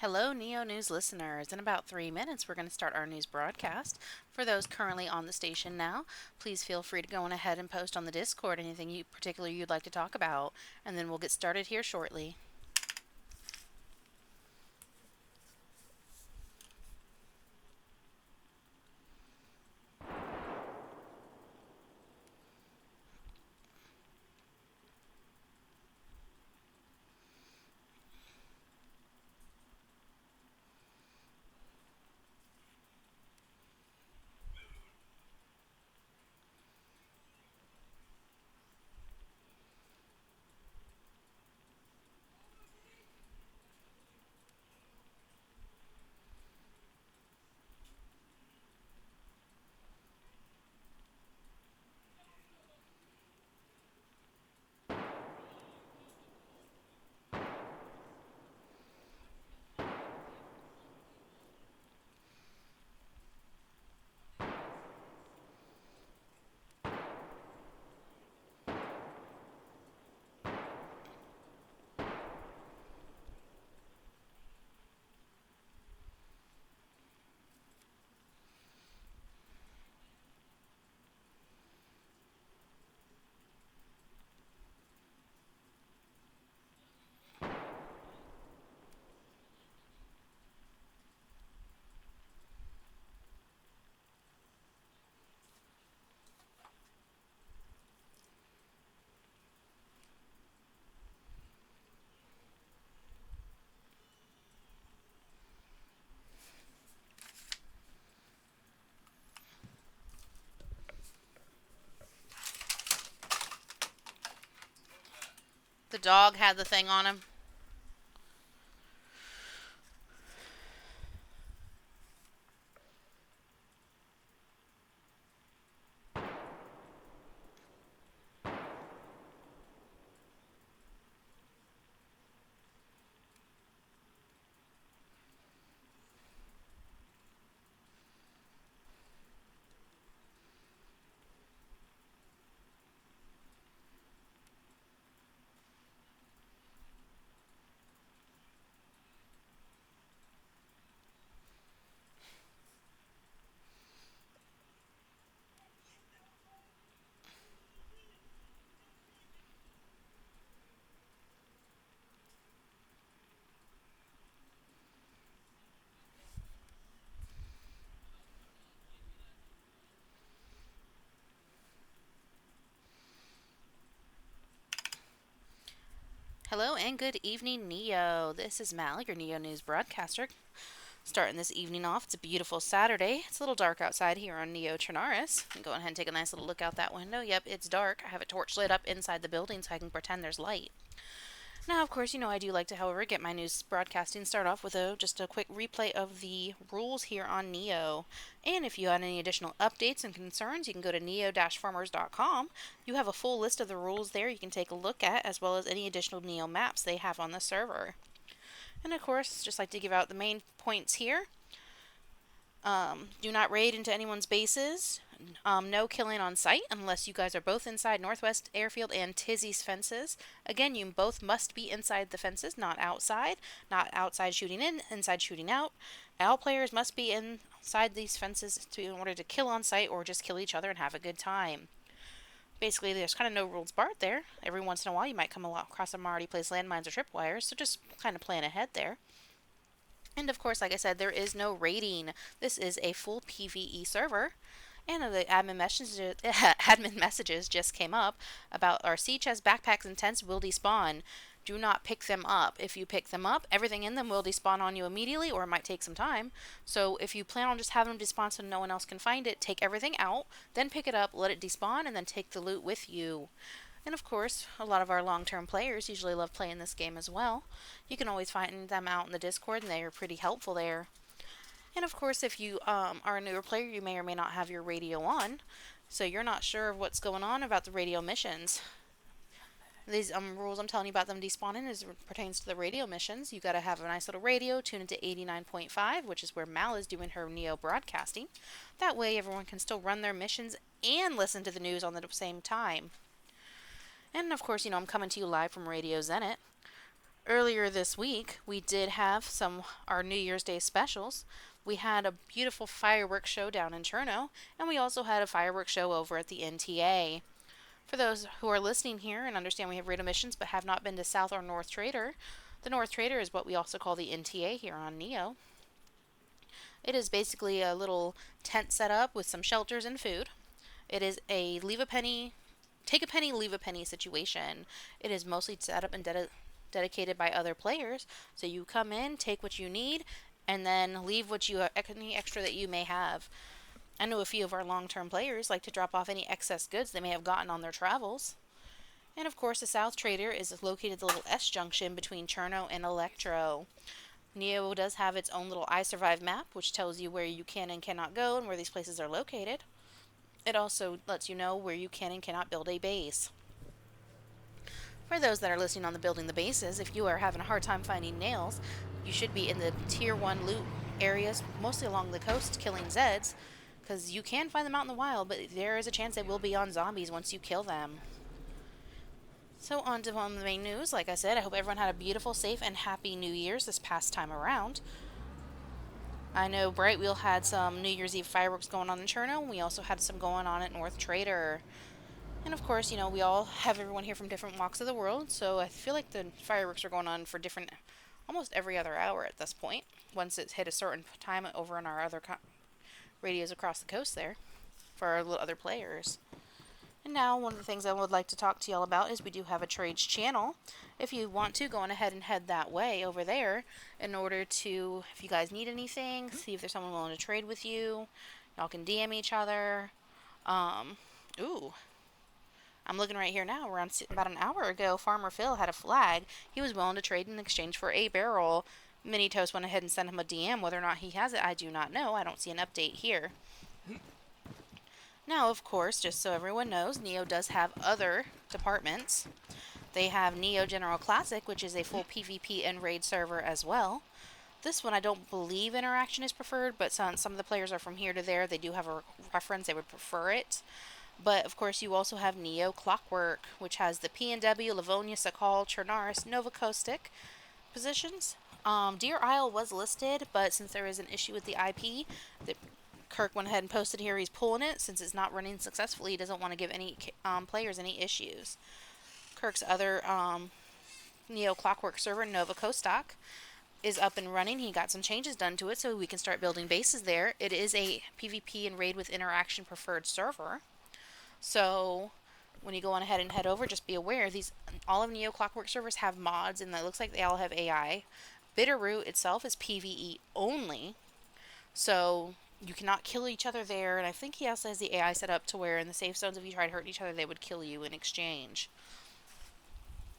Hello, Neo News listeners. In about 3 minutes, we're going to start our news broadcast. For those currently on the station now, please feel free to go on ahead and post on the Discord anything you particularly you'd like to talk about, and then we'll get started here shortly. The dog had the thing on him. Hello and good evening, Neo. This is Mal, your Neo News broadcaster. Starting this evening off, it's a beautiful Saturday. It's a little dark outside here on Neo Trinaris. Go ahead and take a nice little look out that window. Yep, it's dark. I have a torch lit up inside the building so I can pretend there's light. Now, of course, I do like to, however, get my news broadcasting start off with just a quick replay of the rules here on Neo. And if you had any additional updates and concerns, you can go to neo-farmers.com. You have a full list of the rules there you can take a look at, as well as any additional Neo maps they have on the server. And of course, just like to give out the main points here. Do not raid into anyone's bases. No killing on site unless you guys are both inside Northwest Airfield and Tizzy's fences. Again, you both must be inside the fences, not outside. Not outside shooting in, inside shooting out. All players must be inside these fences in order to kill on site or just kill each other and have a good time. Basically, there's kind of no rules barred there. Every once in a while, you might come across some already placed landmines or tripwires, so just kind of plan ahead there. And of course, like I said, there is no raiding. This is a full PvE server. And the admin messages just came up about our sea chest backpacks and tents will despawn. Do not pick them up. If you pick them up, everything in them will despawn on you immediately, or it might take some time. So if you plan on just having them despawn so no one else can find it, take everything out, then pick it up, let it despawn, and then take the loot with you. And of course, a lot of our long-term players usually love playing this game as well. You can always find them out in the Discord, and they are pretty helpful there. And of course, if you are a newer player, you may or may not have your radio on, so you're not sure of what's going on about the radio missions. These rules I'm telling you about them despawning as pertains to the radio missions. You got to have a nice little radio, tune into 89.5, which is where Mal is doing her Neo broadcasting. That way, everyone can still run their missions and listen to the news on the same time. And of course, I'm coming to you live from Radio Zenit. Earlier this week, we did have our New Year's Day specials. We had a beautiful fireworks show down in Cherno, and we also had a fireworks show over at the NTA. For those who are listening here and understand we have rate missions but have not been to South or North Trader, the North Trader is what we also call the NTA here on Neo. It is basically a little tent set up with some shelters and food. It is a leave a penny, take a penny, leave a penny situation. It is mostly set up and dedicated by other players. So you come in, take what you need, and then leave any extra that you may have. I know a few of our long-term players like to drop off any excess goods they may have gotten on their travels. And of course, the South Trader is located at the little S junction between Cherno and Electro. Neo does have its own little I Survive map, which tells you where you can and cannot go and where these places are located. It also lets you know where you can and cannot build a base. For those that are listening on the building the bases, if you are having a hard time finding nails, you should be in the Tier 1 loot areas, mostly along the coast, killing Zeds, because you can find them out in the wild, but there is a chance they will be on zombies once you kill them. So on to the main news. Like I said, I hope everyone had a beautiful, safe, and happy New Year's this past time around. I know Brightwheel had some New Year's Eve fireworks going on in Cherno, and we also had some going on at North Trader. And of course, we all have everyone here from different walks of the world, so I feel like the fireworks are going on for almost every other hour at this point, once it's hit a certain time over on our other radios across the coast there, for our other players. And now, one of the things I would like to talk to y'all about is we do have a trades channel. If you want to, go on ahead and head that way over there in order to, if you guys need anything, see if there's someone willing to trade with you. Y'all can DM each other. I'm looking right here now. Around about an hour ago, Farmer Phil had a flag. He was willing to trade in exchange for a barrel. Mini Toast went ahead and sent him a DM. Whether or not he has it, I do not know. I don't see an update here. Now, of course, just so everyone knows, Neo does have other departments. They have Neo General Classic, which is a full PvP and raid server as well. This one, I don't believe interaction is preferred, but some of the players are from here to there. They do have a preference. They would prefer it. But, of course, you also have Neo Clockwork, which has the PNW, Livonia, Sakal, Chernaris, Nova Caustic positions. Deer Isle was listed, but since there is an issue with the IP, Kirk went ahead and posted here he's pulling it. Since it's not running successfully, he doesn't want to give any players any issues. Kirk's other Neo Clockwork server, Nova Caustic, is up and running. He got some changes done to it so we can start building bases there. It is a PvP and raid with interaction preferred server. So when you go on ahead and head over, just be aware all of Neo Clockwork servers have mods, and it looks like they all have AI. Bitterroot itself is PvE only, so you cannot kill each other there. And I think he also has the AI set up to where in the safe zones, if you try to hurt each other, they would kill you in exchange.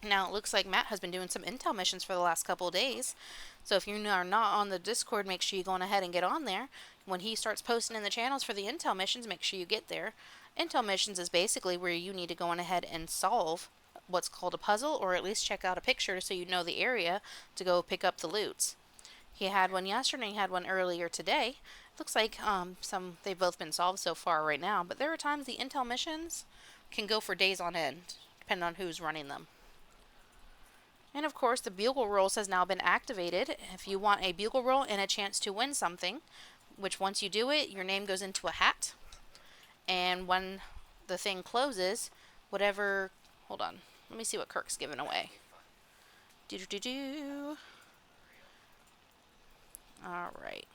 Now, it looks like Matt has been doing some intel missions for the last couple of days. So if you are not on the Discord, make sure you go on ahead and get on there. When he starts posting in the channels for the intel missions, make sure you get there. Intel missions is basically where you need to go on ahead and solve what's called a puzzle, or at least check out a picture so you know the area to go pick up the loots. He had one yesterday, he had one earlier today. Looks like they've both been solved so far right now, but there are times the intel missions can go for days on end, depending on who's running them. And of course, the Bugle Rolls has now been activated. If you want a Bugle Roll and a chance to win something, which once you do it, your name goes into a hat. And when the thing closes, hold on, let me see what Kirk's giving away. Alright.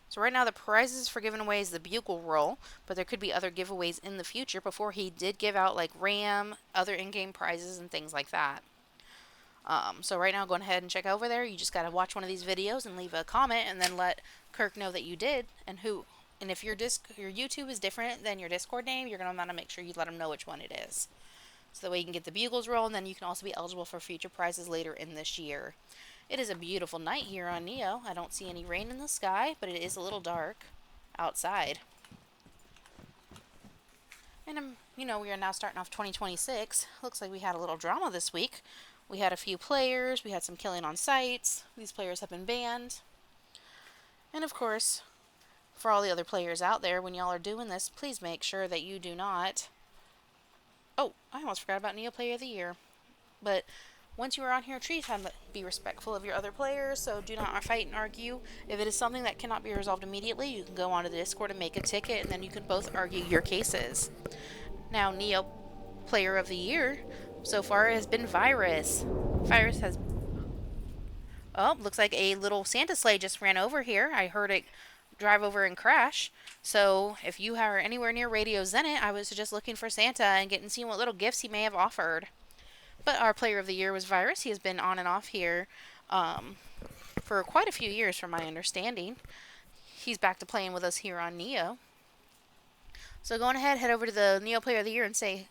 So right now the prizes for giving away is the Bugle Roll, but there could be other giveaways in the future. Before, he did give out like RAM, other in-game prizes, and things like that. So right now, go ahead and check over there. You just gotta watch one of these videos and leave a comment, and then let Kirk know that you did, and if your YouTube is different than your Discord name, you're gonna want to make sure you let him know which one it is. So that way you can get the Bugles Roll, and then you can also be eligible for future prizes later in this year. It is a beautiful night here on Neo. I don't see any rain in the sky, but it is a little dark outside. And, we are now starting off 2026. Looks like we had a little drama this week. We had a few players. We had some killing on sites. These players have been banned. And, of course, for all the other players out there, when y'all are doing this, please make sure that you do not Oh, I almost forgot about Neo Player of the Year. But once you are on here, treat time, be respectful of your other players, so do not fight and argue. If it is something that cannot be resolved immediately, you can go onto the Discord and make a ticket, and then you can both argue your cases. Now, Neo Player of the Year so far has been Virus. Virus has. Oh, looks like a little Santa sleigh just ran over here. I heard it drive over and crash. So, if you are anywhere near Radio Zenit, I was just looking for Santa and getting seeing what little gifts he may have offered. But our Player of the Year was Virus. He has been on and off here for quite a few years, from my understanding. He's back to playing with us here on Neo. So go on ahead, head over to the Neo Player of the Year and say,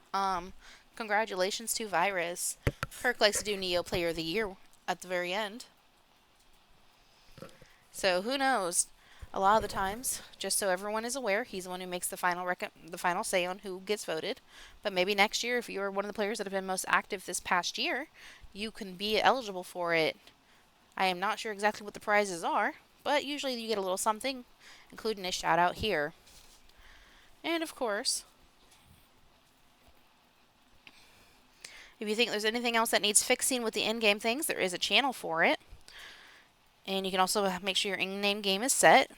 congratulations to Virus. Kirk likes to do Neo Player of the Year at the very end. So who knows? A lot of the times, just so everyone is aware, he's the one who makes the final say on who gets voted. But maybe next year, if you're one of the players that have been most active this past year, you can be eligible for it. I am not sure exactly what the prizes are, but usually you get a little something, including a shout out here. And of course, if you think there's anything else that needs fixing with the in-game things, there is a channel for it. And you can also make sure your in-name game is set.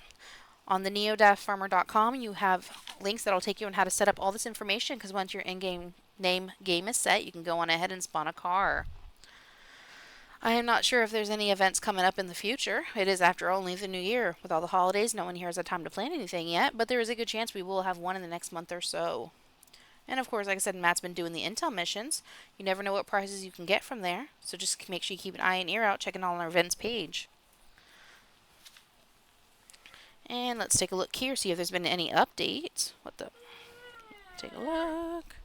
On the neo-farmer.com, you have links that will take you on how to set up all this information, because once your in-game name game is set, you can go on ahead and spawn a car. I am not sure if there's any events coming up in the future. It is, after only the new year. With all the holidays, no one here has had time to plan anything yet, but there is a good chance we will have one in the next month or so. And of course, like I said, Matt's been doing the intel missions. You never know what prizes you can get from there, so just make sure you keep an eye and ear out, checking on our events page. And let's take a look here, see if there's been any updates. Take a look.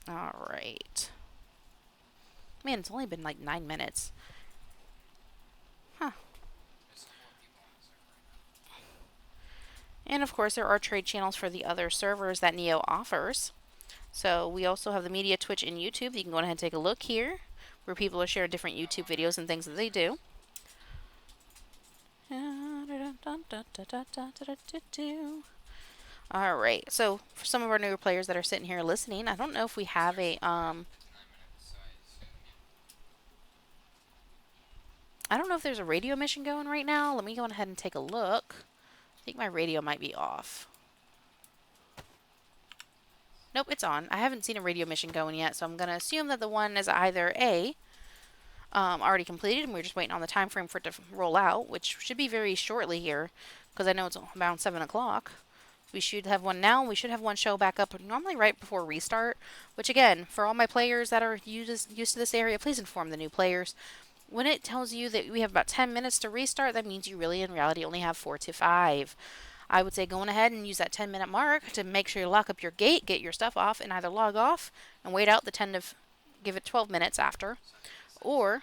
Alright. Man, it's only been like 9 minutes. Huh. And of course, there are trade channels for the other servers that Neo offers. So we also have the media, Twitch, and YouTube. You can go ahead and take a look here, where people are sharing different YouTube videos and things that they do. Alright, so for some of our newer players that are sitting here listening, I don't know if we have a, I don't know if there's a radio mission going right now. Let me go ahead and take a look. I think my radio might be off. Nope, it's on. I haven't seen a radio mission going yet, so I'm going to assume that the one is either A, already completed, and we're just waiting on the time frame for it to roll out, which should be very shortly here, because I know it's around 7 o'clock. We should have one now, and we should have one show back up normally right before restart, which again, for all my players that are used to this area, please inform the new players. When it tells you that we have about 10 minutes to restart, that means you really, in reality, only have 4 to 5. I would say go on ahead and use that 10-minute mark to make sure you lock up your gate, get your stuff off, and either log off and wait out the 10 to give it 12 minutes after, or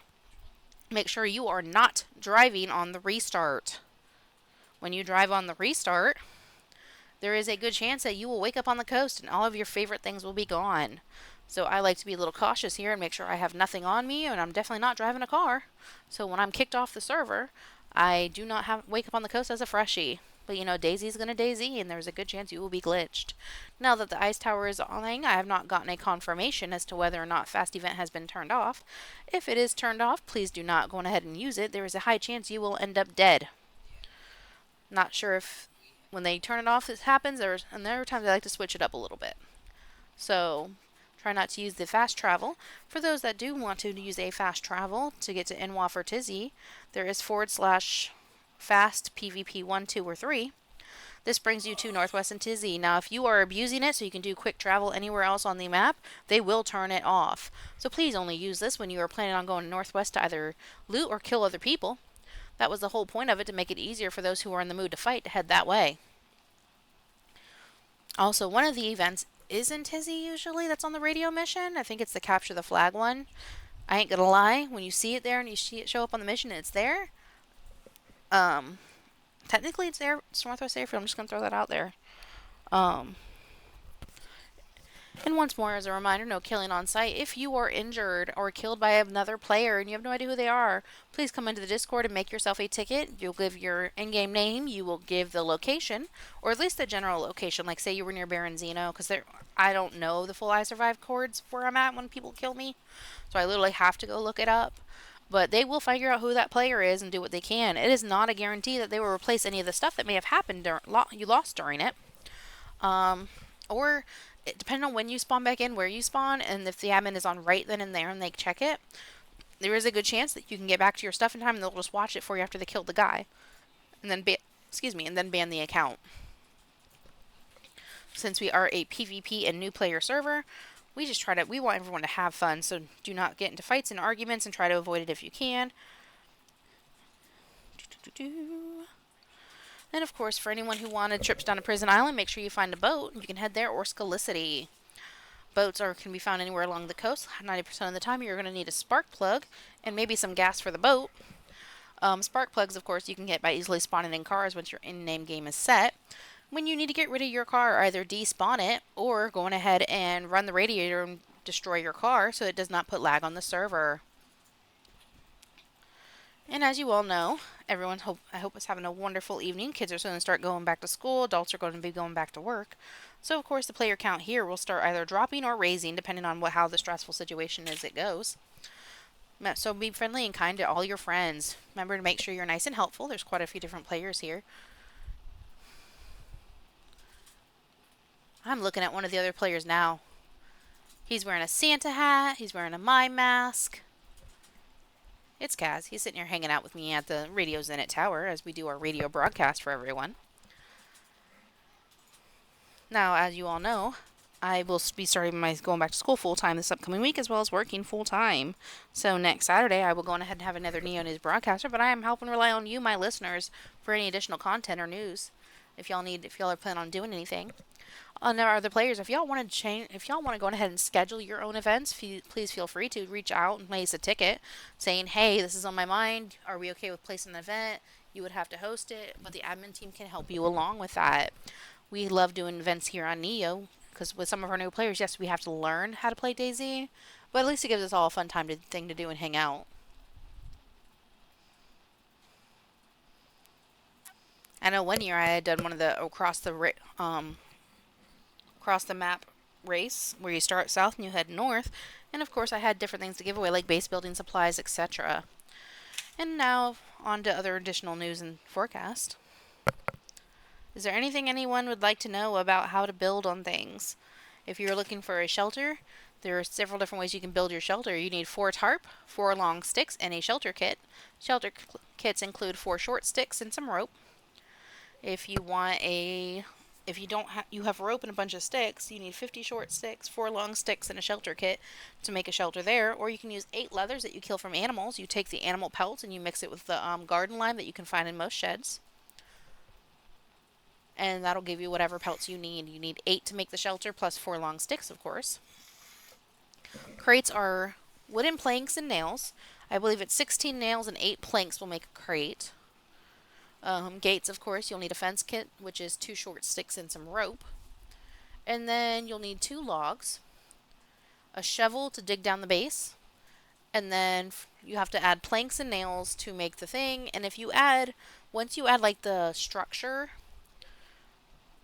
make sure you are not driving on the restart. When you drive on the restart, there is a good chance that you will wake up on the coast and all of your favorite things will be gone. So I like to be a little cautious here and make sure I have nothing on me, and I'm definitely not driving a car. So when I'm kicked off the server, I do not wake up on the coast as a freshie. But you know, Daisy's gonna Daisy, and there's a good chance you will be glitched. Now that the ice tower is on, I have not gotten a confirmation as to whether or not fast event has been turned off. If it is turned off, please do not go ahead and use it. There is a high chance you will end up dead. Not sure if when they turn it off this happens, and there are times I like to switch it up a little bit. So try not to use the fast travel. For those that do want to use a fast travel to get to NWAF or Tizzy, there is /fast PvP 1, 2, or 3. This brings you to Northwest and Tizzy. Now, if you are abusing it so you can do quick travel anywhere else on the map, they will turn it off. So please only use this when you are planning on going Northwest to either loot or kill other people. That was the whole point of it, to make it easier for those who are in the mood to fight to head that way. Also, one of the events is in Tizzy usually that's on the radio mission. I think it's the capture the flag one. I ain't gonna lie, when you see it there and you see it show up on the mission and it's there, technically it's there, it's Northwest Airfield. I'm just gonna throw that out there. And once more, as a reminder, no killing on site. If you are injured or killed by another player and you have no idea who they are, please come into the Discord and make yourself a ticket. You'll give your in-game name, you will give the location, or at least the general location. Like, say you were near Baronzino, because I don't know the full I survived chords where I'm at when people kill me, so I literally have to go look it up. But they will figure out who that player is and do what they can. It is not a guarantee that they will replace any of the stuff that may have happened you lost during it. Or depending on when you spawn back in, where you spawn, and if the admin is on right then and there and they check it, there is a good chance that you can get back to your stuff in time and they'll just watch it for you after they killed the guy. And then ban the account. Since we are a PvP and new player server, we want everyone to have fun, so do not get into fights and arguments and try to avoid it if you can. And of course, for anyone who wanted trips down to Prison Island, make sure you find a boat. You can head there, or Scalicity. Boats can be found anywhere along the coast. 90% of the time, you're going to need a spark plug and maybe some gas for the boat. Spark plugs, of course, you can get by easily spawning in cars once your in-name game is set. When you need to get rid of your car, either despawn it or going ahead and run the radiator and destroy your car so it does not put lag on the server. And as you all know, I hope is having a wonderful evening. Kids are soon to start going back to school. Adults are going to be going back to work. So, of course, the player count here will start either dropping or raising, depending on how the stressful situation is it goes. So be friendly and kind to all your friends. Remember to make sure you're nice and helpful. There's quite a few different players here. I'm looking at one of the other players now. He's wearing a Santa hat. He's wearing a mime mask. It's Kaz. He's sitting here hanging out with me at the Radio Zenit Tower as we do our radio broadcast for everyone. Now, as you all know, I will be starting going back to school full-time this upcoming week, as well as working full-time. So next Saturday, I will go ahead and have another Neo News broadcaster, but I am helping rely on you, my listeners, for any additional content or news. If y'all are planning on doing anything. On our other players, if y'all want to go ahead and schedule your own events, please feel free to reach out and place a ticket saying, hey, this is on my mind. Are we okay with placing an event? You would have to host it, but the admin team can help you along with that. We love doing events here on Neo, because with some of our new players, yes, we have to learn how to play DayZ, but at least it gives us all a fun thing to do and hang out. I know one year I had done one of the across the map race where you start south and you head north, and of course I had different things to give away like base building supplies, etc. And now on to other additional news and forecast. Is there anything anyone would like to know about how to build on things? If you're looking for a shelter, there are several different ways you can build your shelter. You need 4 tarp, 4 long sticks, and a shelter kit. Shelter kits include 4 short sticks and some rope. If you have rope and a bunch of sticks, you need 50 short sticks, 4 long sticks, and a shelter kit to make a shelter there. Or you can use 8 leathers that you kill from animals. You take the animal pelts and you mix it with the garden lime that you can find in most sheds. And that'll give you whatever pelts you need. You need 8 to make the shelter, plus 4 long sticks, of course. Crates are wooden planks and nails. I believe it's 16 nails and 8 planks will make a crate. Gates, of course, you'll need a fence kit, which is 2 short sticks and some rope. And then you'll need 2 logs, a shovel to dig down the base, and then you have to add planks and nails to make the thing. And once you add like the structure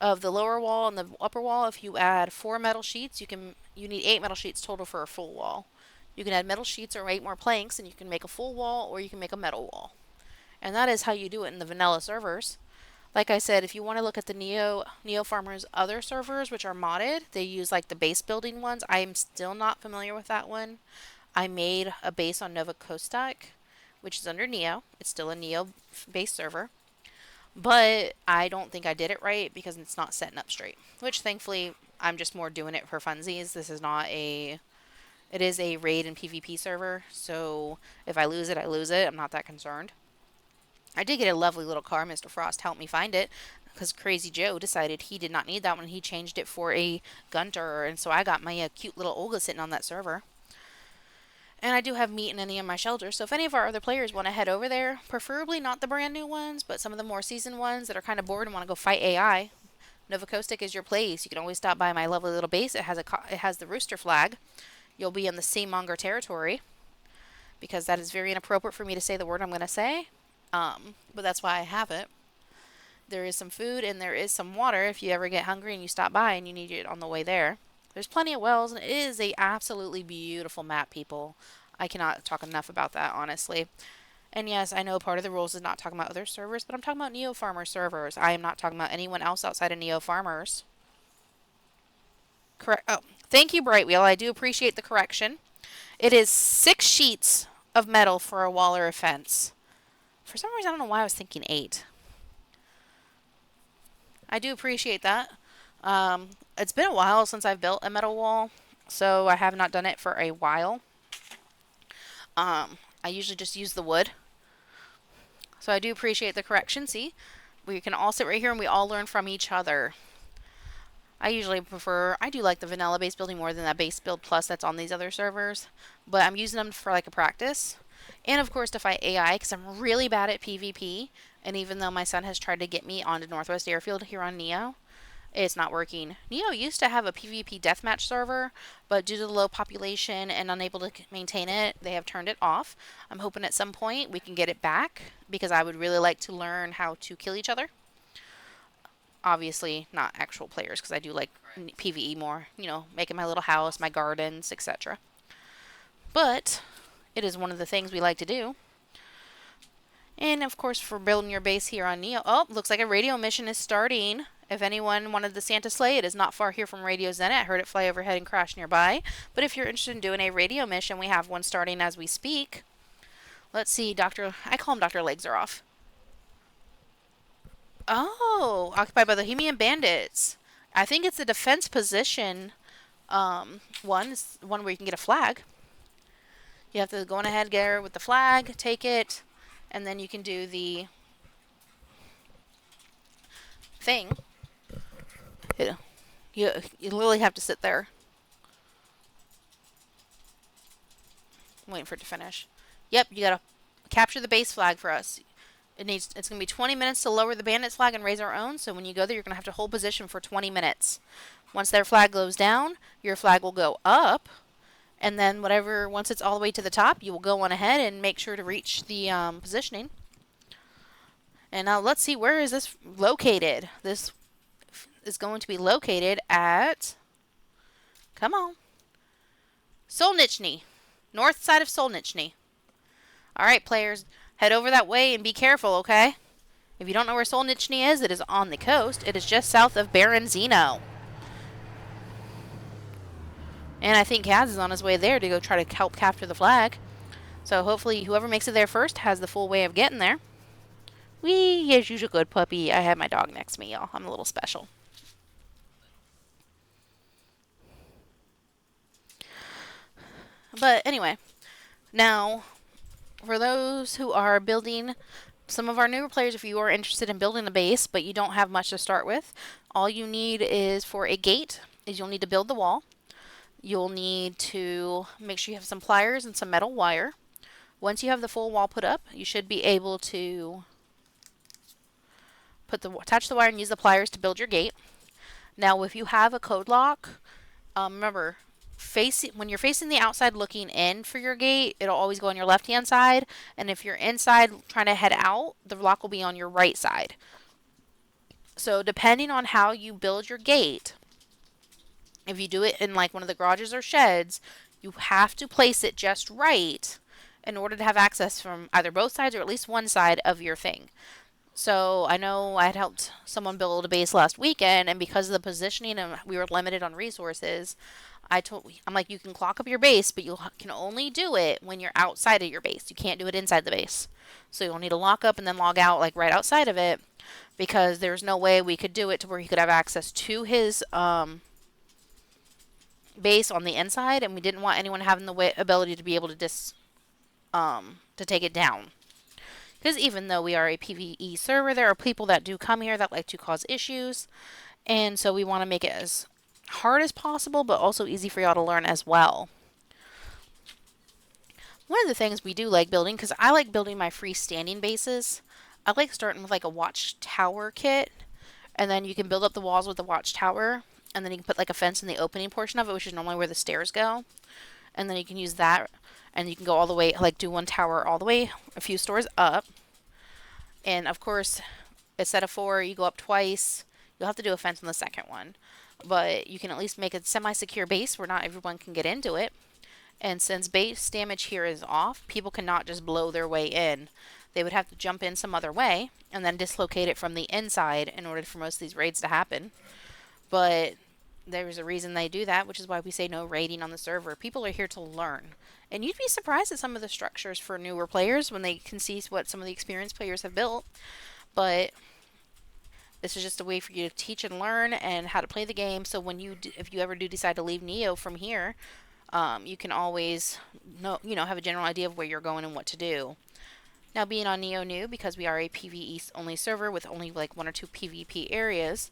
of the lower wall and the upper wall, if you add 4 metal sheets, you need 8 metal sheets total for a full wall. You can add metal sheets or 8 more planks, and you can make a full wall, or you can make a metal wall. And that is how you do it in the vanilla servers. Like I said, if you want to look at the Neo Farmers other servers, which are modded, they use like the base building ones. I am still not familiar with that one. I made a base on Nova Kostak, which is under Neo. It's still a Neo base server. But I don't think I did it right because it's not setting up straight. Which thankfully, I'm just more doing it for funsies. It is a raid and PvP server. So if I lose it, I lose it. I'm not that concerned. I did get a lovely little car. Mr. Frost helped me find it because Crazy Joe decided he did not need that one. He changed it for a Gunter, and so I got my cute little Olga sitting on that server. And I do have meat in any of my shelters, so if any of our other players want to head over there, preferably not the brand new ones, but some of the more seasoned ones that are kind of bored and want to go fight AI, Nova Coastic is your place. You can always stop by my lovely little base. It has the rooster flag. You'll be in the Seamonger territory, because that is very inappropriate for me to say the word I'm going to say. But that's why I have it. There is some food and there is some water if you ever get hungry and you stop by and you need it on the way there. There's plenty of wells, and it is a absolutely beautiful map, people. I cannot talk enough about that, honestly. And yes, I know part of the rules is not talking about other servers, but I'm talking about Neo Farmer servers. I am not talking about anyone else outside of Neo Farmers. Correct. Oh, thank you, Brightwheel. I do appreciate the correction. It is 6 sheets of metal for a wall or a fence. For some reason, I don't know why I was thinking 8. I do appreciate that. It's been a while since I've built a metal wall, so I have not done it for a while. I usually just use the wood. So I do appreciate the correction. See, we can all sit right here and we all learn from each other. I do like the vanilla base building more than that base build plus that's on these other servers, but I'm using them for like a practice. And of course to fight AI, because I'm really bad at PvP, and even though my son has tried to get me onto Northwest Airfield here on Neo, it's not working. Neo used to have a PvP deathmatch server, but due to the low population and unable to maintain it, they have turned it off. I'm hoping at some point we can get it back, because I would really like to learn how to kill each other. Obviously, not actual players, because I do like PvE more, making my little house, my gardens, etc. But it is one of the things we like to do. And of course, for building your base here on Neo. Oh, looks like a radio mission is starting. If anyone wanted the Santa sleigh, it is not far here from Radio Zenit. I heard it fly overhead and crash nearby. But if you're interested in doing a radio mission, we have one starting as we speak. Let's see, I call him Dr. Legs are off. Oh, occupied by the Bohemian Bandits. I think it's a defense position. One is one where you can get a flag. You have to go on ahead, get her with the flag, take it, and then you can do the thing. You literally have to sit there. I'm waiting for it to finish. Yep, you gotta capture the base flag for us. It's gonna be 20 minutes to lower the bandits flag and raise our own. So when you go there, you're gonna have to hold position for 20 minutes. Once their flag goes down, your flag will go up, and then once it's all the way to the top, you will go on ahead and make sure to reach the positioning. And now let's see, where is this located? This is going to be located at, come on, Solnichny, north side of Solnichny. All right, players, head over that way and be careful, okay? If you don't know where Solnichny is, it is on the coast. It is just south of Baranzino. And I think Kaz is on his way there to go try to help capture the flag. So hopefully whoever makes it there first has the full way of getting there. Wee, yes, you're a good puppy. I have my dog next to me, y'all. I'm a little special. But anyway, now, for those who are building, some of our newer players, if you are interested in building a base, but you don't have much to start with, all you need is for a gate, is you'll need to build the wall. You'll need to make sure you have some pliers and some metal wire. Once you have the full wall put up, you should be able to attach the wire and use the pliers to build your gate. Now, if you have a code lock, remember, when you're facing the outside looking in for your gate, it'll always go on your left hand side, and if you're inside trying to head out, the lock will be on your right side. So depending on how you build your gate, if you do it in like one of the garages or sheds, you have to place it just right in order to have access from either both sides or at least one side of your thing. So I know I had helped someone build a base last weekend, and because of the positioning and we were limited on resources, I'm like, you can clock up your base, but you can only do it when you're outside of your base. You can't do it inside the base. So you'll need to lock up and then log out like right outside of it, because there's no way we could do it to where he could have access to his base on the inside, and we didn't want anyone having the ability to be able to take it down. Because even though we are a PvE server, there are people that do come here that like to cause issues, and so we want to make it as hard as possible, but also easy for y'all to learn as well. One of the things we do like building, because I like building my freestanding bases, I like starting with like a watchtower kit, And then you can build up the walls with the watchtower, and then you can put like a fence in the opening portion of it, which is normally where the stairs go. And then you can use that, and you can go all the way, like do one tower all the way a few stories up. And of course, a set of 4, you go up twice. You'll have to do a fence on the second one, but you can at least make a semi-secure base where not everyone can get into it. And since base damage here is off, people cannot just blow their way in. They would have to jump in some other way and then dislocate it from the inside in order for most of these raids to happen. But there's a reason they do that, which is why we say no raiding on the server. People are here to learn. And you'd be surprised at some of the structures for newer players when they can see what some of the experienced players have built. But this is just a way for you to teach and learn and how to play the game. So when if you ever do decide to leave Neo from here, you can always have a general idea of where you're going and what to do. Now, being on Neo New, because we are a PvE only server with only like 1 or 2 PvP areas,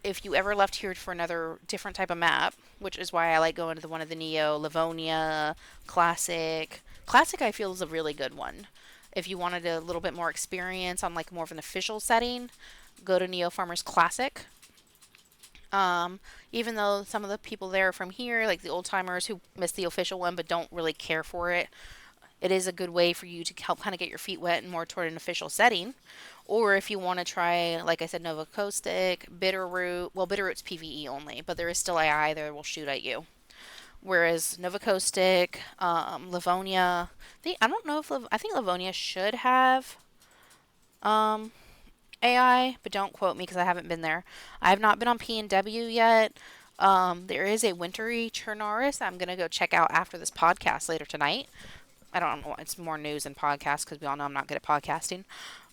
if you ever left here for another different type of map, which is why I like going to one of the Neo, Livonia, Classic. Classic I feel is a really good one. If you wanted a little bit more experience on like more of an official setting, go to Neo Farmers Classic. Even though some of the people there are from here, like the old timers who miss the official one but don't really care for it, it is a good way for you to help kind of get your feet wet and more toward an official setting. Or if you want to try, like I said, Nova Caustic, Bitterroot. Well, Bitterroot's PvE only, but there is still AI there that will shoot at you. Whereas Nova Caustic, Livonia, I don't know if I think Livonia should have AI, but don't quote me because I haven't been there. I have not been on P&W yet. There is a wintry Chernarus I'm gonna go check out after this podcast later tonight. I don't know. It's more news than podcast because we all know I'm not good at podcasting.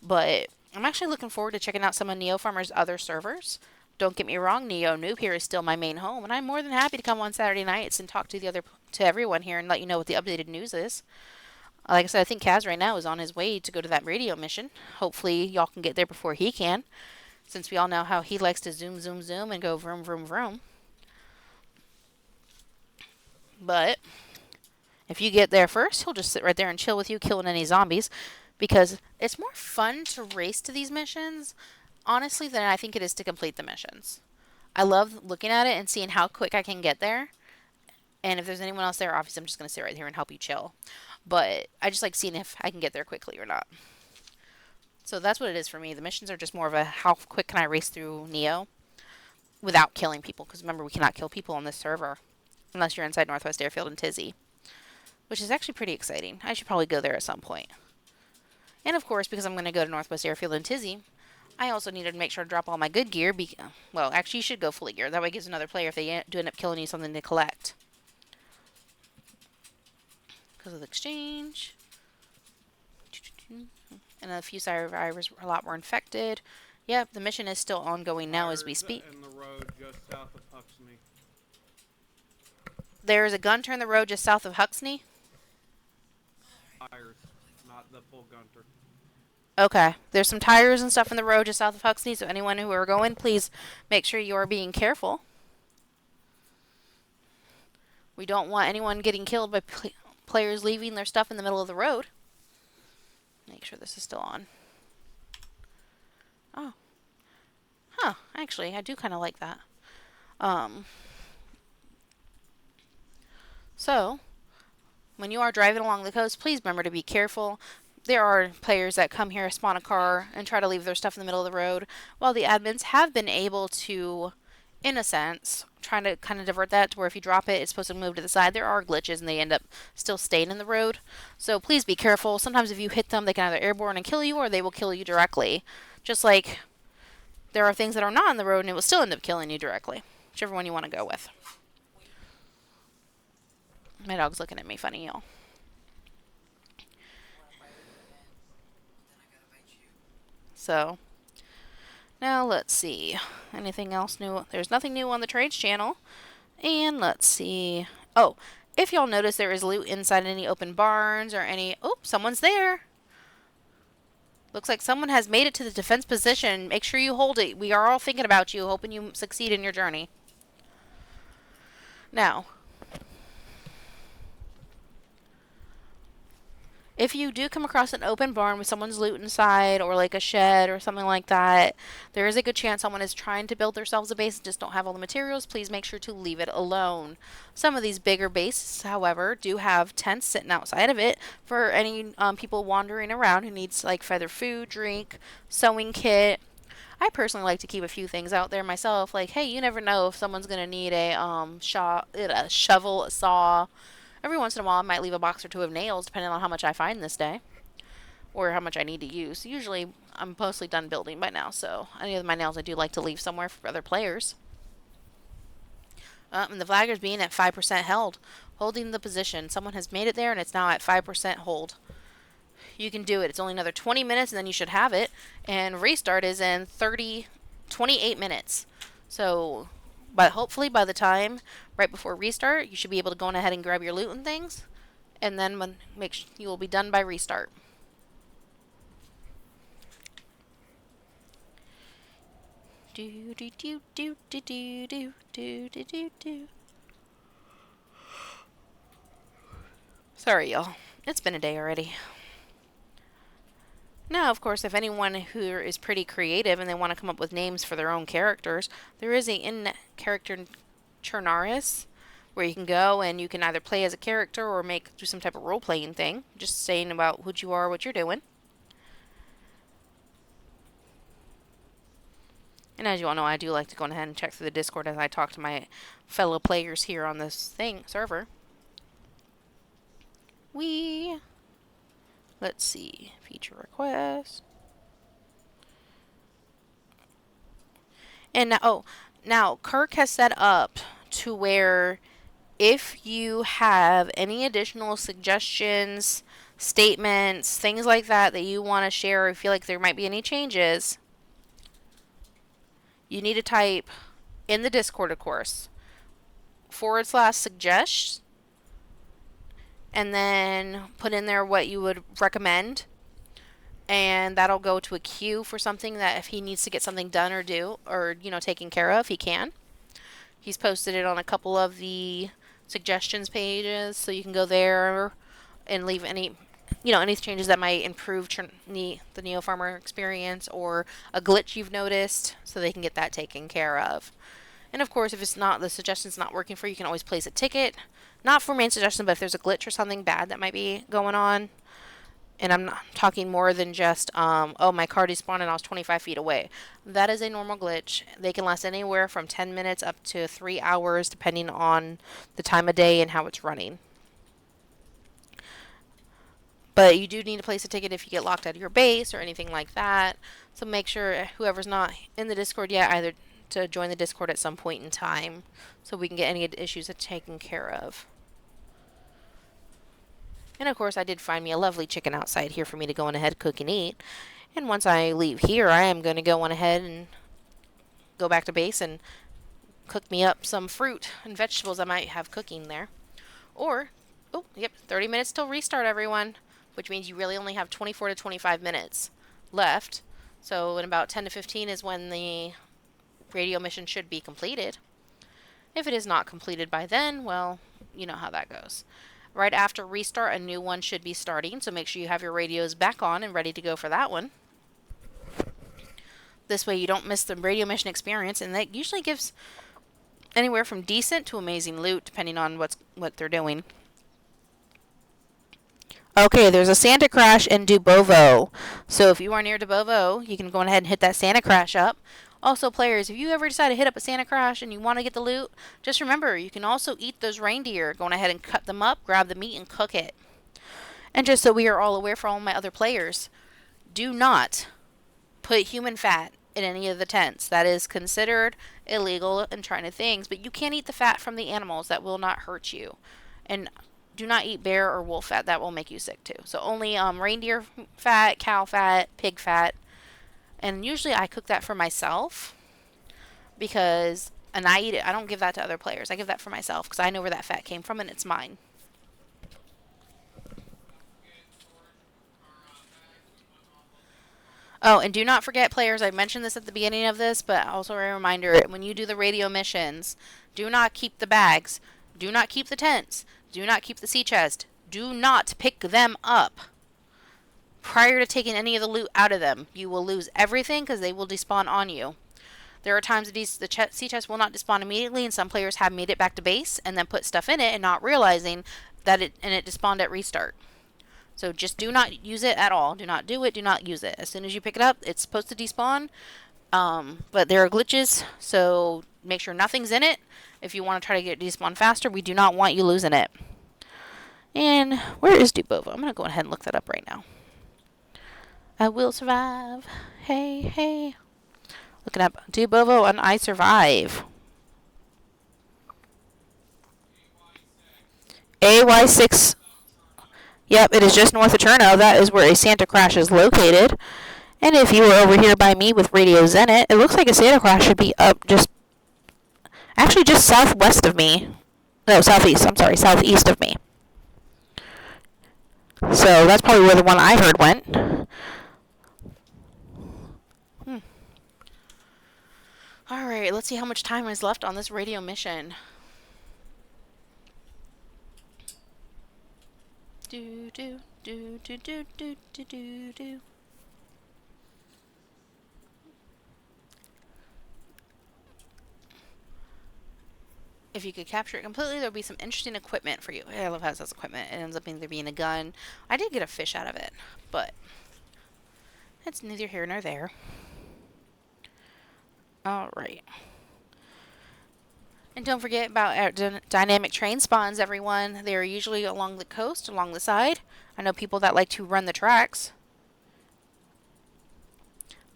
But I'm actually looking forward to checking out some of Neo Farmer's other servers. Don't get me wrong, Neo Noob here is still my main home, and I'm more than happy to come on Saturday nights and talk to everyone here and let you know what the updated news is. Like I said, I think Kaz right now is on his way to go to that radio mission. Hopefully, y'all can get there before he can, since we all know how he likes to zoom, zoom, zoom and go vroom, vroom, vroom. But if you get there first, he'll just sit right there and chill with you, killing any zombies. Because it's more fun to race to these missions, honestly, than I think it is to complete the missions. I love looking at it and seeing how quick I can get there. And if there's anyone else there, obviously I'm just going to sit right here and help you chill. But I just like seeing if I can get there quickly or not. So that's what it is for me. The missions are just more of a how quick can I race through Neo without killing people. Because remember, we cannot kill people on this server unless you're inside Northwest Airfield and Tizzy, which is actually pretty exciting. I should probably go there at some point. And of course, because I'm going to go to Northwest Airfield and Tizzy, I also needed to make sure to drop all my good gear. Well, actually, you should go fully geared. That way it gives another player, if they do end up killing you, something to collect. Because of the exchange. And a few survivors, a lot were infected. Yep, the mission is still ongoing now as we speak. In the road just south of Huxley. There's a gunter in the road just south of Huxley. Tires, not the full gunter. Okay, there's some tires and stuff in the road just south of Huxley, so anyone who are going, please make sure you are being careful. We don't want anyone getting killed by players leaving their stuff in the middle of the road. Make sure this is still on. Oh. Huh, actually, I do kind of like that. So, when you are driving along the coast, please remember to be careful. There are players that come here, spawn a car, and try to leave their stuff in the middle of the road, while the admins have been able to, in a sense, trying to kind of divert that to where if you drop it, it's supposed to move to the side. There are glitches, and they end up still staying in the road. So please be careful. Sometimes if you hit them, they can either airborne and kill you, or they will kill you directly. Just like there are things that are not in the road, and it will still end up killing you directly. Whichever one you want to go with. My dog's looking at me funny, y'all. So, now let's see. Anything else new? There's nothing new on the trades channel. And let's see. Oh, if y'all notice there is loot inside any open barns or any... Oh, someone's there. Looks like someone has made it to the defense position. Make sure you hold it. We are all thinking about you, hoping you succeed in your journey. Now, If you do come across an open barn with someone's loot inside, or like a shed or something like that, there is a good chance someone is trying to build themselves a base and just don't have all the materials. Please make sure to leave it alone. Some of these bigger bases, however, do have tents sitting outside of it for any people wandering around who needs like feather food, drink, sewing kit. I personally like to keep a few things out there myself. Like, hey, you never know if someone's gonna need a shovel, a saw. Every once in a while, I might leave a box or two of nails, depending on how much I find this day or how much I need to use. Usually, I'm mostly done building by now, so any of my nails I do like to leave somewhere for other players. And the flaggers being at 5% held, holding the position. Someone has made it there, and it's now at 5% hold. You can do it. It's only another 20 minutes, and then you should have it. And restart is in 28 minutes. So, but hopefully by the time right before restart, you should be able to go ahead and grab your loot and things, and then you will be done by restart. Do do do do do do do do do do do. Sorry, y'all. It's been a day already. Now, of course, if anyone who is pretty creative and they want to come up with names for their own characters, there is a in-character Chernarus where you can go and you can either play as a character or do some type of role-playing thing, just saying about who you are, what you're doing. And as you all know, I do like to go ahead and check through the Discord as I talk to my fellow players here on this server. Let's see, feature request. And now Kirk has set up to where if you have any additional suggestions, statements, things like that you want to share or feel like there might be any changes, you need to type in the Discord, of course, /suggest, and then put in there what you would recommend, and that'll go to a queue for something that if he needs to get something done or do or taken care of, he can. He's posted it on a couple of the suggestions pages, so you can go there and leave any changes that might improve the Neo Farmer experience or a glitch you've noticed, so they can get that taken care of. And of course, if the suggestion's not working for you, you can always place a ticket. Not for main suggestion, but if there's a glitch or something bad that might be going on. And I'm not talking more than just, my card despawned and I was 25 feet away. That is a normal glitch. They can last anywhere from 10 minutes up to 3 hours, depending on the time of day and how it's running. But you do need to place a ticket if you get locked out of your base or anything like that. So make sure whoever's not in the Discord yet, either to join the Discord at some point in time, so we can get any issues taken care of. And of course, I did find me a lovely chicken outside here for me to go on ahead, cook, and eat. And once I leave here, I am going to go on ahead and go back to base and cook me up some fruit and vegetables I might have cooking there. Or, 30 minutes till restart, everyone, which means you really only have 24 to 25 minutes left. So in about 10 to 15 is when the radio mission should be completed. If it is not completed by then, well, you know how that goes. Right after restart, a new one should be starting, so make sure you have your radios back on and ready to go for that one. This way you don't miss the radio mission experience, and that usually gives anywhere from decent to amazing loot, depending on what they're doing. Okay, there's a Santa Crash in Dubovo. So if you are near Dubovo, you can go ahead and hit that Santa Crash up. Also, players, if you ever decide to hit up a Santa Crash and you want to get the loot, just remember, you can also eat those reindeer. Go ahead and cut them up, grab the meat, and cook it. And just so we are all aware for all my other players, do not put human fat in any of the tents. That is considered illegal and trying to things, but you can eat the fat from the animals. That will not hurt you. And do not eat bear or wolf fat. That will make you sick too. So only reindeer fat, cow fat, pig fat. And usually I cook that for myself and I eat it. I don't give that to other players. I give that for myself because I know where that fat came from and it's mine. Oh, and do not forget, players, I mentioned this at the beginning of this, but also a reminder, when you do the radio missions, do not keep the bags. Do not keep the tents. Do not keep the sea chest. Do not pick them up. prior to taking any of the loot out of them. You will lose everything because they will despawn on you. There are times that the sea chest will not despawn immediately, and some players have made it back to base and then put stuff in it and not realizing that it despawned at restart. So just do not use it at all. Do not do it. Do not use it. As soon as you pick it up, it's supposed to despawn. But there are glitches, so make sure nothing's in it. If you want to try to get it despawn faster, we do not want you losing it. And where is Dubovo? I'm going to go ahead and look that up right now. I will survive. Hey, hey. Looking up Dubovo and I survive. AY6. Yep, it is just north of Cherno. That is where a Santa Crash is located. And if you were over here by me with Radio Zenit, it looks like a Santa Crash should be up actually just southwest of me. No, southeast. I'm sorry, southeast of me. So that's probably where the one I heard went. Alright, let's see how much time is left on this radio mission. Do do do do do do do do do. If you could capture it completely, there would be some interesting equipment for you. I love how it says equipment. It ends up either being a gun. I did get a fish out of it, but it's neither here nor there. Alright. And don't forget about our dynamic train spawns, everyone. They are usually along the coast, along the side. I know people that like to run the tracks.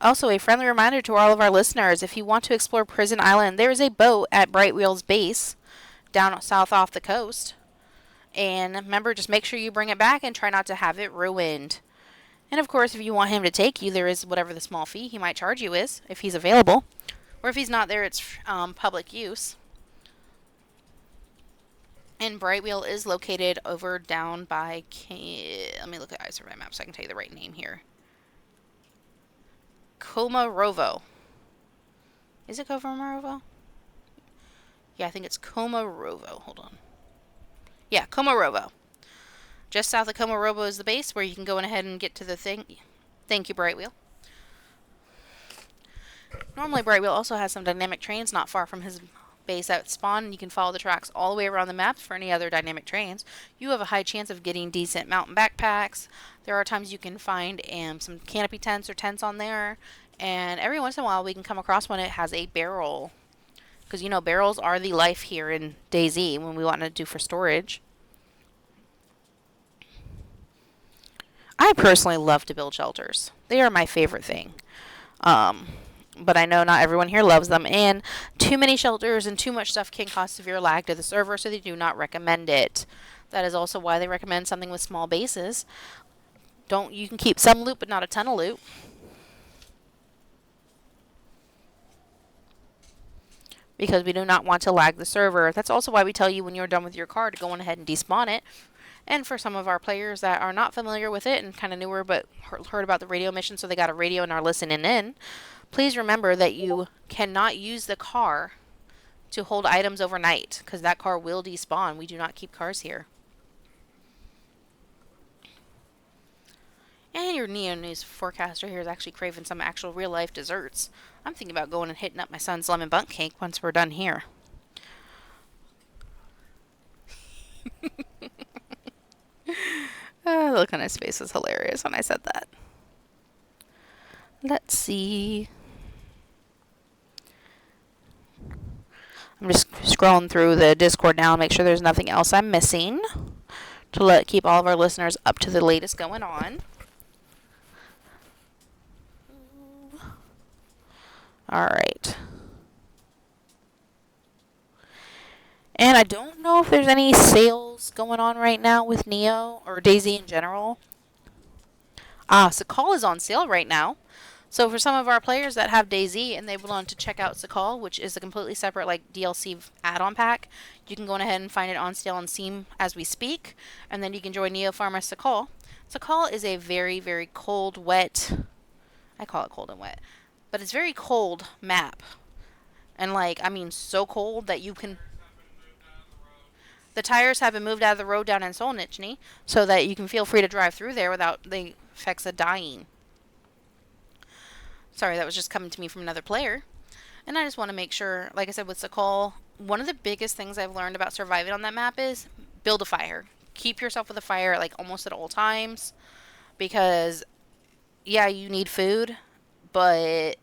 Also, a friendly reminder to all of our listeners, if you want to explore Prison Island, there is a boat at Brightwheel's base down south off the coast. And remember, just make sure you bring it back and try not to have it ruined. And of course, if you want him to take you, there is whatever the small fee he might charge you is, if he's available. Or if he's not there, it's public use. And Brightwheel is located over down by... Let me look at iSurvey map so I can tell you the right name here. Komarovo. Is it Komarovo? Yeah, I think it's Komarovo. Hold on. Yeah, Komarovo. Just south of Komarovo is the base where you can go ahead and get to the thing. Thank you, Brightwheel. Normally, Brightwheel also has some dynamic trains not far from his base at spawn, and you can follow the tracks all the way around the map for any other dynamic trains. You have a high chance of getting decent mountain backpacks. There are times you can find some canopy tents or tents on there, and every once in a while we can come across one that has a barrel, because you know barrels are the life here in DayZ when we want to do for storage. I personally love to build shelters. They are my favorite thing. But I know not everyone here loves them, and too many shelters and too much stuff can cause severe lag to the server, so they do not recommend it. That is also why they recommend something with small bases. You can keep some loot, but not a ton of loot. Because we do not want to lag the server. That's also why we tell you when you're done with your car to go on ahead and despawn it. And for some of our players that are not familiar with it and kind of newer but heard about the radio mission, so they got a radio and are listening in, please remember that you cannot use the car to hold items overnight, because that car will despawn. We do not keep cars here. And your Neo News forecaster here is actually craving some actual real-life desserts. I'm thinking about going and hitting up my son's lemon bundt cake once we're done here. The look on his face was hilarious when I said that. Let's see. I'm just scrolling through the Discord now to make sure there's nothing else I'm missing to keep all of our listeners up to the latest going on. All right. And I don't know if there's any sales going on right now with Neo or DayZ in general. Sakal is on sale right now. So for some of our players that have DayZ and they want to check out Sakal, which is a completely separate DLC add-on pack, you can go ahead and find it on sale on Steam as we speak, and then you can join Neo Farmer Sakal. Sakal is a very, very cold, wet, I call it cold and wet, but it's very cold map. And I mean so cold that you can... The tires have been moved out of the road down in Solnichny so that you can feel free to drive through there without the effects of dying. Sorry, that was just coming to me from another player. And I just want to make sure, like I said with Sakol, one of the biggest things I've learned about surviving on that map is build a fire. Keep yourself with a fire like almost at all times, because yeah, you need food, but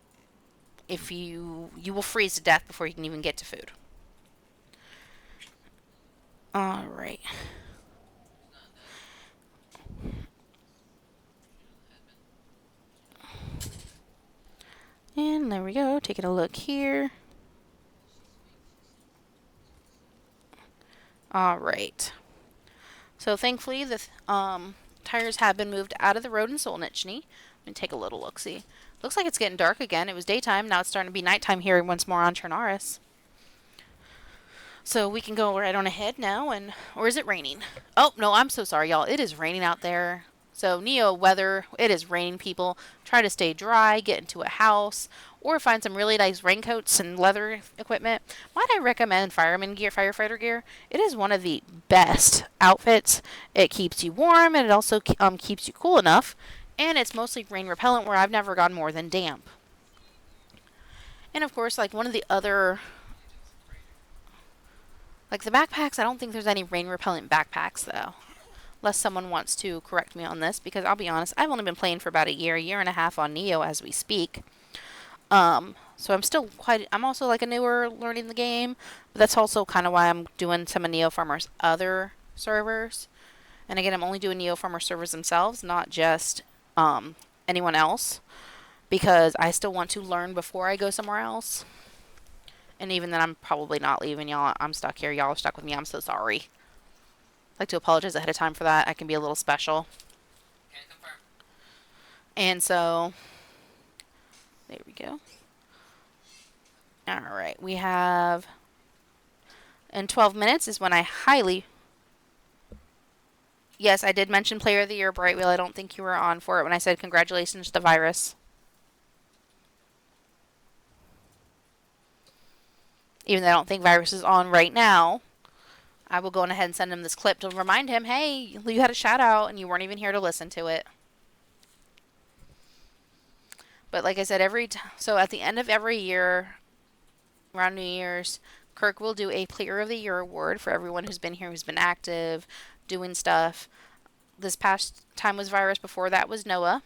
if you will freeze to death before you can even get to food. All right. And there we go. Taking a look here. All right. So thankfully the tires have been moved out of the road in Solnichny. Let me take a little look-see. Looks like it's getting dark again. It was daytime. Now it's starting to be nighttime here once more on Chernaris. So we can go right on ahead now. Or is it raining? Oh, no, I'm so sorry, y'all. It is raining out there. So Neo weather, it is raining, people. Try to stay dry, get into a house, or find some really nice raincoats and leather equipment. Might I recommend fireman gear, firefighter gear? It is one of the best outfits. It keeps you warm, and it also keeps you cool enough. And it's mostly rain repellent, where I've never gone more than damp. And of course, like one of the other, like the backpacks, I don't think there's any rain repellent backpacks though. Unless someone wants to correct me on this, because I'll be honest, I've only been playing for about a year and a half on Neo as we speak. So I'm also like a newer learning the game, but that's also kind of why I'm doing some of Neo Farmer's other servers. And again, I'm only doing Neo Farmer servers themselves, not just anyone else, because I still want to learn before I go somewhere else. And even then, I'm probably not leaving, y'all. I'm stuck here. Y'all are stuck with me. I'm so sorry. I'd like to apologize ahead of time for that. I can be a little special. Can confirm. And so, there we go. Alright, we have, in 12 minutes is when I highly, yes, I did mention Player of the Year, Brightwheel. I don't think you were on for it when I said congratulations to Virus. Even though I don't think Virus is on right now, I will go on ahead and send him this clip to remind him, hey, you had a shout out and you weren't even here to listen to it. But like I said, so at the end of every year, around New Year's, Kirk will do a Player of the Year award for everyone who's been here, who's been active, doing stuff. This past time was Virus. Before that was Noah,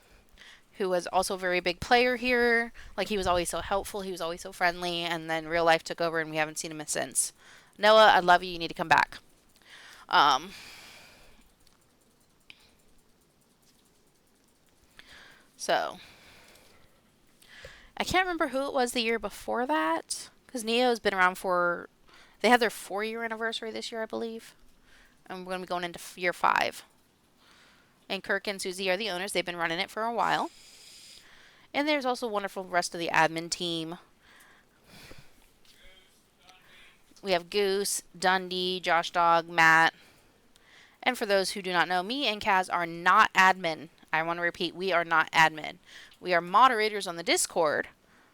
who was also a very big player here. Like, he was always so helpful. He was always so friendly. And then real life took over, and we haven't seen him since. Noah, I love you. You need to come back. So, I can't remember who it was the year before that, because Neo's been around they had their 4-year anniversary this year, I believe. And we're going to be going into year 5. And Kirk and Susie are the owners. They've been running it for a while. And there's also wonderful rest of the admin team. We have Goose, Dundee, Josh Dog, Matt. And for those who do not know, me and Kaz are not admin. I want to repeat, we are not admin. We are moderators on the Discord,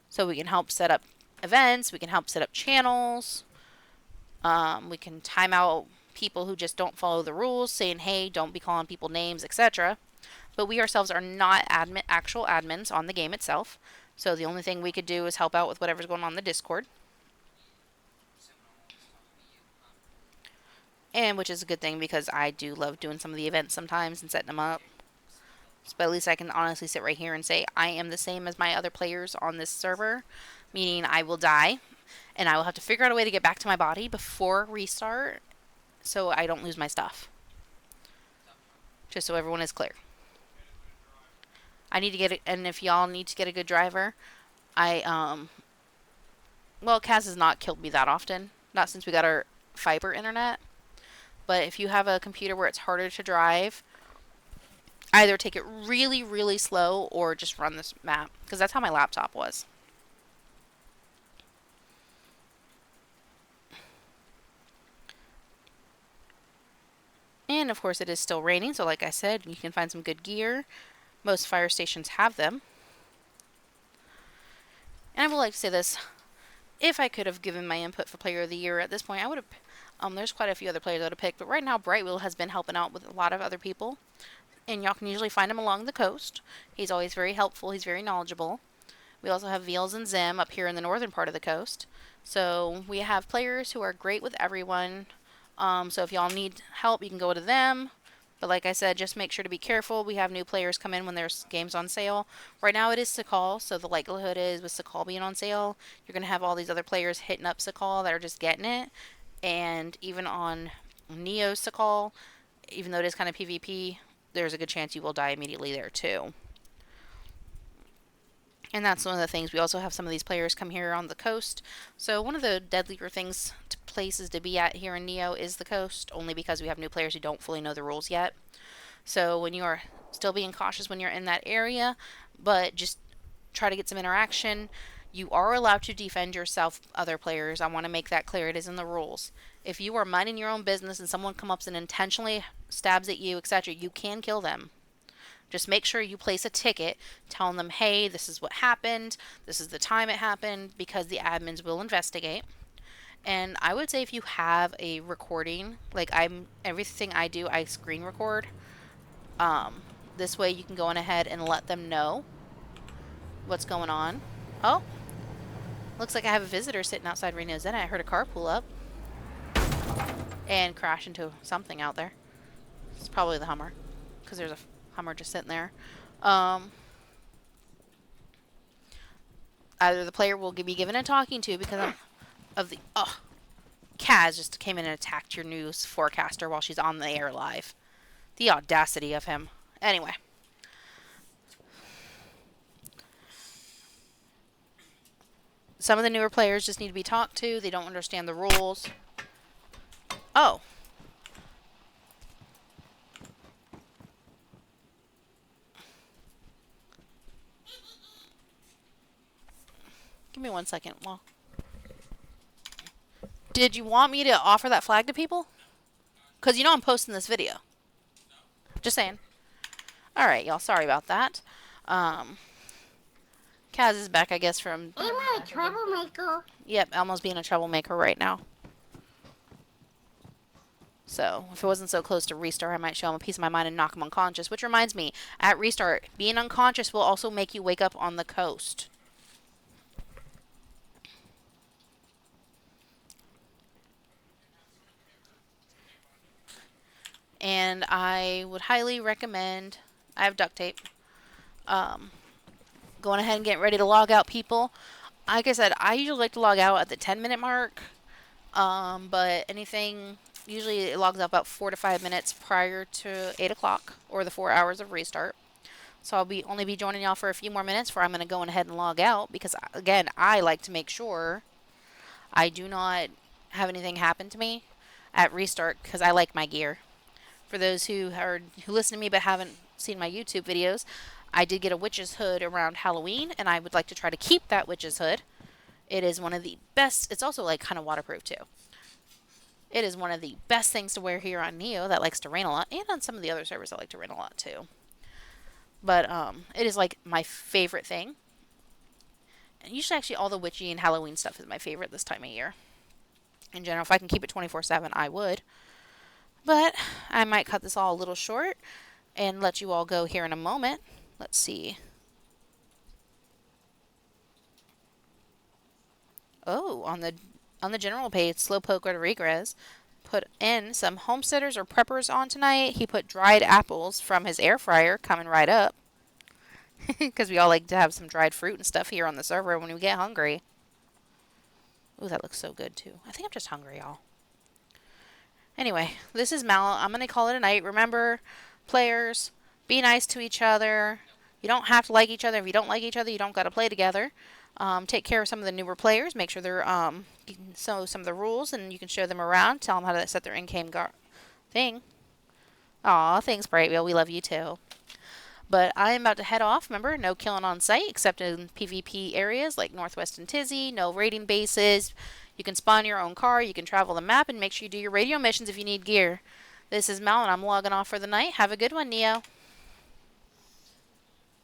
so we can help set up events, we can help set up channels, we can time out people who just don't follow the rules, saying, hey, don't be calling people names, etc. But we ourselves are not actual admins on the game itself, so the only thing we could do is help out with whatever's going on in the Discord. And which is a good thing, because I do love doing some of the events sometimes and setting them up. But at least I can honestly sit right here and say I am the same as my other players on this server, meaning I will die, and I will have to figure out a way to get back to my body before restart, so I don't lose my stuff. Just so everyone is clear. I need to get it, and if y'all need to get a good driver, well, Kaz has not killed me that often, not since we got our fiber internet. But if you have a computer where it's harder to drive, either take it really, really slow or just run this map, because that's how my laptop was. And of course it is still raining, so like I said, you can find some good gear. Most fire stations have them. And I would like to say this, if I could have given my input for Player of the Year at this point, I would have. There's quite a few other players I would have picked, but right now Brightwheel has been helping out with a lot of other people, and y'all can usually find him along the coast. He's always very helpful. He's very knowledgeable. We also have Veals and Zim up here in the northern part of the coast. So we have players who are great with everyone. So if y'all need help, you can go to them. But like I said, just make sure to be careful. We have new players come in when there's games on sale. Right now it is Sakal, so the likelihood is with Sakal being on sale, you're going to have all these other players hitting up Sakal that are just getting it. And even on Neo Sakal, even though it is kind of PvP, there's a good chance you will die immediately there too. And that's one of the things. We also have some of these players come here on the coast. So one of the deadlier places to be at here in Neo is the coast, only because we have new players who don't fully know the rules yet. So when you are still being cautious when you're in that area, but just try to get some interaction. You are allowed to defend yourself, other players. I want to make that clear. It is in the rules. If you are minding your own business and someone comes up and intentionally stabs at you, etc., you can kill them. Just make sure you place a ticket telling them, hey, this is what happened, this is the time it happened, because the admins will investigate. And I would say if you have a recording, like everything I do, I screen record. This way you can go on ahead and let them know what's going on. Oh, looks like I have a visitor sitting outside Reno's Inn. I heard a car pull up and crash into something out there. It's probably the Hummer, because there's a Hummer just sitting there. Either the player will be given a talking to because of the... Oh, Kaz just came in and attacked your news forecaster while she's on the air live. The audacity of him. Anyway. Some of the newer players just need to be talked to. They don't understand the rules. Oh. Give me 1 second. Well, did you want me to offer that flag to people? Because you know I'm posting this video. Just saying. Alright, y'all. Sorry about that. Kaz is back, I guess, from... Am I a troublemaker? Yep, Elmo's being a troublemaker right now. So, if it wasn't so close to restart, I might show him a piece of my mind and knock him unconscious. Which reminds me, at restart, being unconscious will also make you wake up on the coast. And I would highly recommend... I have duct tape. Going ahead and getting ready to log out, people. Like I said, I usually like to log out at the 10-minute mark. But anything... Usually it logs out about 4 to 5 minutes prior to 8 o'clock, or the 4 hours of restart. So I'll only be joining y'all for a few more minutes before I'm going to go ahead and log out, because, again, I like to make sure I do not have anything happen to me at restart, because I like my gear. For those who listen to me but haven't seen my YouTube videos, I did get a witch's hood around Halloween, and I would like to try to keep that witch's hood. It is one of the best. It's also like kind of waterproof too. It is one of the best things to wear here on Neo that likes to rain a lot, and on some of the other servers that like to rain a lot too. But it is like my favorite thing. And usually actually all the witchy and Halloween stuff is my favorite this time of year. In general, if I can keep it 24/7, I would. But I might cut this all a little short and let you all go here in a moment. Let's see. Oh, on the general page, Slowpoke Rodriguez put in some homesteaders or preppers on tonight. He put dried apples from his air fryer coming right up. Because we all like to have some dried fruit and stuff here on the server when we get hungry. Ooh, that looks so good too. I think I'm just hungry, y'all. Anyway, this is Mal. I'm going to call it a night. Remember, players, be nice to each other. You don't have to like each other. If you don't like each other, you don't got to play together. Take care of some of the newer players. Make sure they're you can know some of the rules, and you can show them around. Tell them how to set their in-game thing. Aw, thanks, Brightwheel. We love you too. But I am about to head off. Remember, no killing on site except in PvP areas like Northwest and Tizzy. No raiding bases. You can spawn your own car. You can travel the map, and make sure you do your radio missions if you need gear. This is Mal, and I'm logging off for the night. Have a good one, Neo.